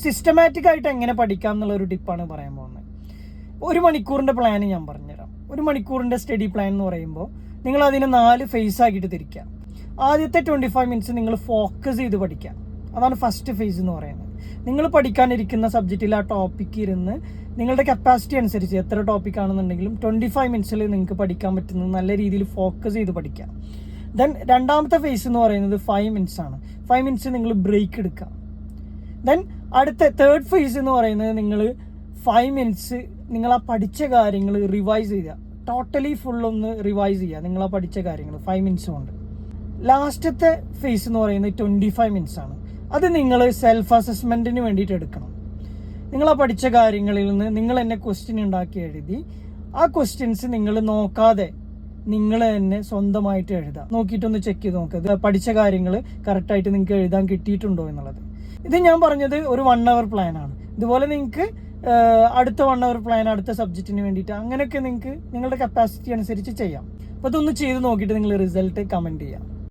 Systematic ആയിട്ട് എങ്ങനെ പഠിക്കാം എന്നുള്ളൊരു ടിപ്പാണ് പറയാൻ പോകുന്നത്. 1 മണിക്കൂറിൻ്റെ പ്ലാൻ ഞാൻ പറഞ്ഞുതരാം. 1 മണിക്കൂറിൻ്റെ സ്റ്റഡി പ്ലാൻ എന്ന് പറയുമ്പോൾ നിങ്ങൾ അതിനെ 4 ഫേസ് ആക്കിയിട്ട് തിരിക്കുക. ആദ്യത്തെ 25 മിനിറ്റ്സ് നിങ്ങൾ ഫോക്കസ് ചെയ്ത് പഠിക്കുക. അതാണ് ഫസ്റ്റ് ഫേസ് എന്ന് പറയുന്നത്. നിങ്ങൾ പഠിക്കാനിരിക്കുന്ന സബ്ജക്റ്റിൽ ആ ടോപ്പിക്ക് ഇരുന്ന് നിങ്ങളുടെ കപ്പാസിറ്റി അനുസരിച്ച് എത്ര ടോപ്പിക് ആണെന്നുണ്ടെങ്കിലും 25 മിനിറ്റ്സിൽ നിങ്ങൾക്ക് പഠിക്കാൻ പറ്റുന്നത് നല്ല രീതിയിൽ ഫോക്കസ് ചെയ്ത് പഠിക്കാം. ദെൻ രണ്ടാമത്തെ ഫേസ് എന്ന് പറയുന്നത് 5 മിനിറ്റ്സ് ആണ്. 5 മിനിറ്റ്സ് നിങ്ങൾ ബ്രേക്ക് എടുക്കുക. ദെൻ അടുത്ത തേർഡ് ഫേസ് എന്ന് പറയുന്നത് നിങ്ങൾ 5 മിനിറ്റ്സ് നിങ്ങൾ ആ പഠിച്ച കാര്യങ്ങൾ റിവൈസ് ചെയ്യുക. ടോട്ടലി ഫുള്ളൊന്ന് റിവൈസ് ചെയ്യുക നിങ്ങൾ ആ പഠിച്ച കാര്യങ്ങൾ 5 മിനിറ്റ്സ് കൊണ്ട്. ലാസ്റ്റത്തെ ഫേസ് എന്ന് പറയുന്നത് 25 മിനിറ്റ്സ് ആണ്. അത് നിങ്ങൾ സെൽഫ് അസസ്മെൻറ്റിന് വേണ്ടിയിട്ട് എടുക്കണം. നിങ്ങൾ ആ പഠിച്ച കാര്യങ്ങളിൽ നിന്ന് നിങ്ങൾ തന്നെ ക്വസ്റ്റ്യൻ ഉണ്ടാക്കി എഴുതി ആ ക്വസ്റ്റ്യൻസ് നിങ്ങൾ നോക്കാതെ നിങ്ങൾ തന്നെ സ്വന്തമായിട്ട് എഴുതുക. നോക്കിയിട്ടൊന്ന് ചെക്ക് ചെയ്ത് നോക്കുക പഠിച്ച കാര്യങ്ങൾ കറക്റ്റായിട്ട് നിങ്ങൾക്ക് എഴുതാൻ കിട്ടിയിട്ടുണ്ടോ എന്നുള്ളത്. ഇത് ഞാൻ പറഞ്ഞത് ഒരു 1 അവർ പ്ലാൻ ആണ്. ഇതുപോലെ നിങ്ങൾക്ക് അടുത്ത 1 അവർ പ്ലാൻ അടുത്ത സബ്ജക്റ്റിന് വേണ്ടിയിട്ട് അങ്ങനെയൊക്കെ നിങ്ങൾക്ക് നിങ്ങളുടെ കപ്പാസിറ്റി അനുസരിച്ച് ചെയ്യാം. അപ്പോൾ ഇതൊന്ന് ചെയ്ത് നോക്കിയിട്ട് നിങ്ങൾ റിസൾട്ട് കമൻറ്റ് ചെയ്യാം.